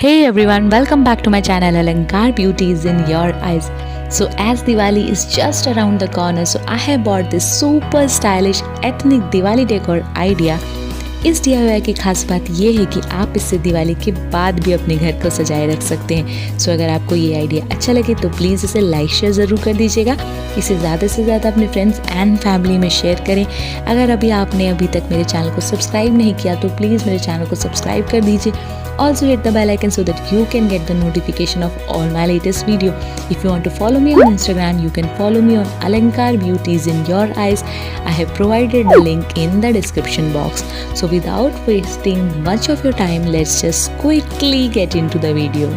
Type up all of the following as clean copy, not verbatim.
Hey everyone, welcome back to my channel Alankaar Beauty is in your eyes. So as Diwali is just around the corner, so I have bought this super stylish ethnic Diwali decor idea. इस DIY की खास बात ये है कि आप इससे दिवाली के बाद भी अपने घर को सजाए रख सकते हैं। सो अगर आपको ये आइडिया अच्छा लगे तो प्लीज़ इसे लाइक शेयर ज़रूर कर दीजिएगा। इसे ज़्यादा से ज़्यादा अपने फ्रेंड्स एंड फैमिली में शेयर करें। अगर आपने अभी तक मेरे चैनल को सब्सक्राइब नहीं किया तो प्लीज़ मेरे चैनल को सब्सक्राइब कर दीजिए। Also hit the bell icon so that you can get the notification of all my latest video. If you want to follow me on Instagram, you can follow me on Alankaar Beauties in Your Eyes. I have provided the link in the description box. So without wasting much of your time, let's just quickly get into the video.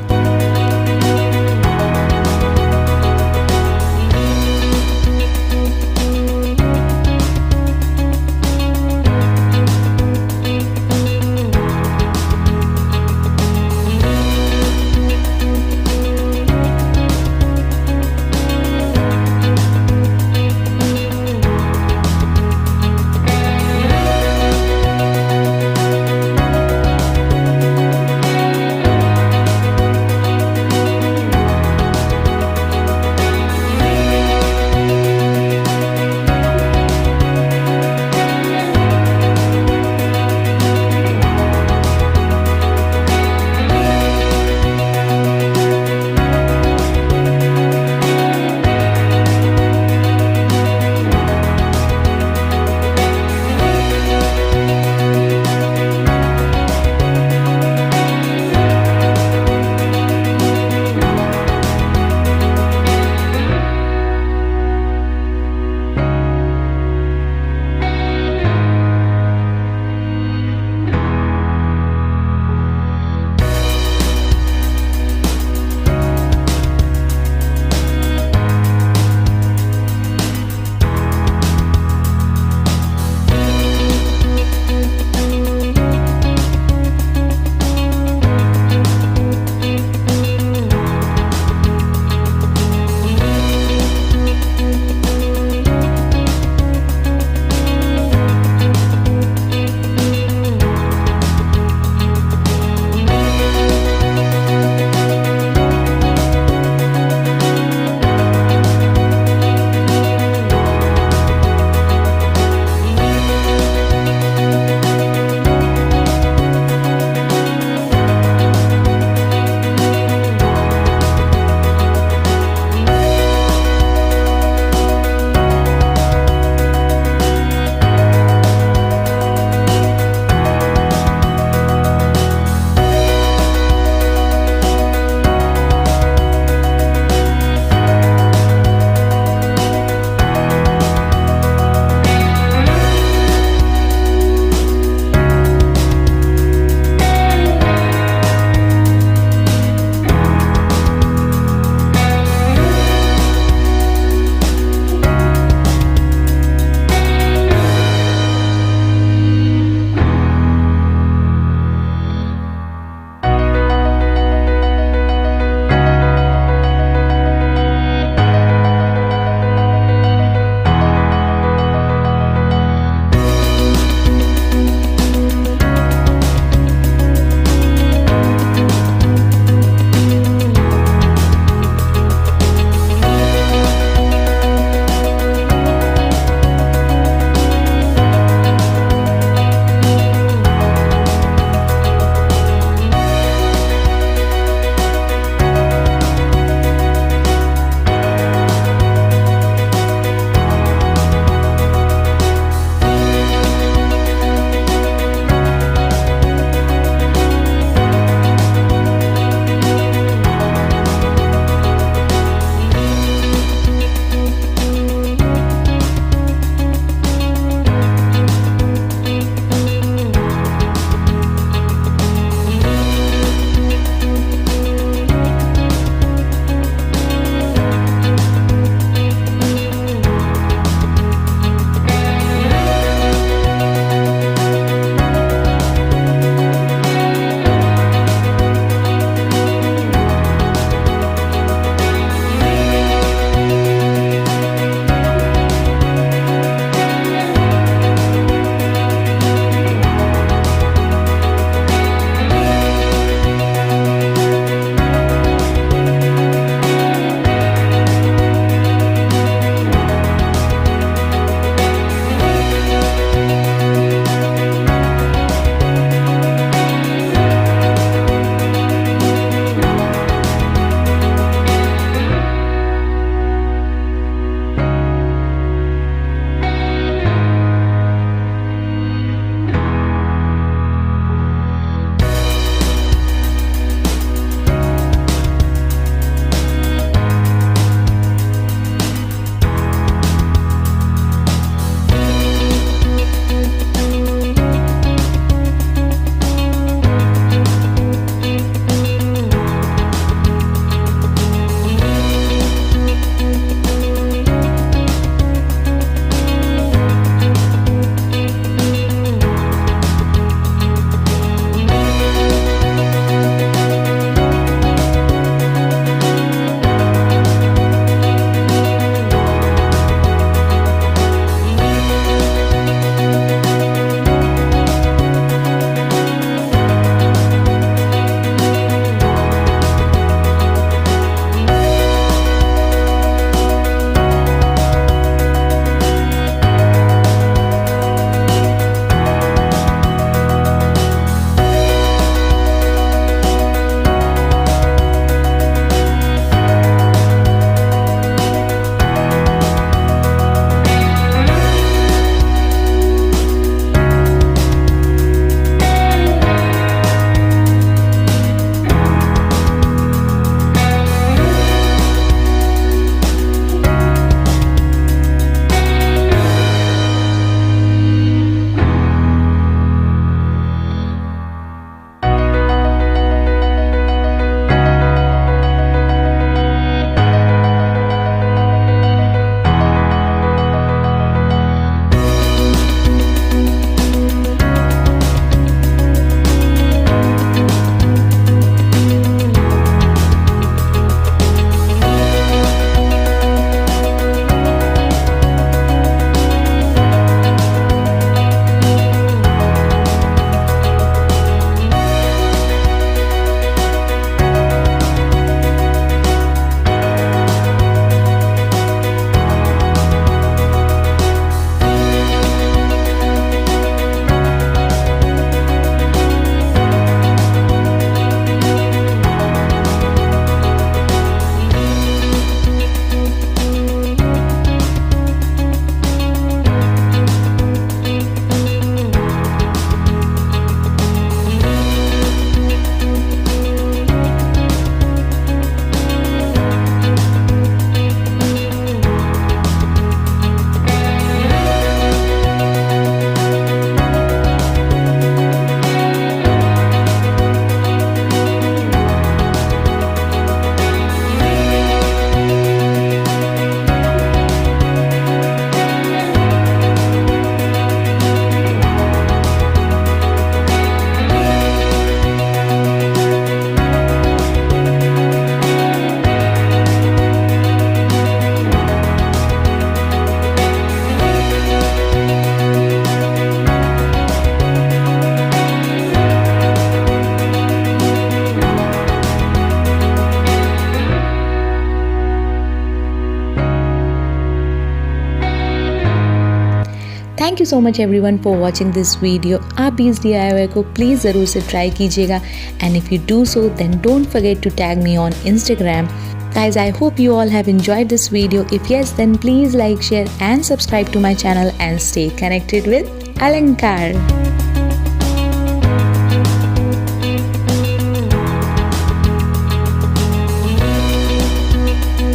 so much everyone for watching this video. आप भी इस DIY को प्लीज़ ज़रूर से ट्राई कीजिएगा and if you do so then don't forget to tag me on Instagram. Guys, I hope you all have enjoyed this video. If yes, then please like, share and subscribe to my channel and stay connected with Alankaar.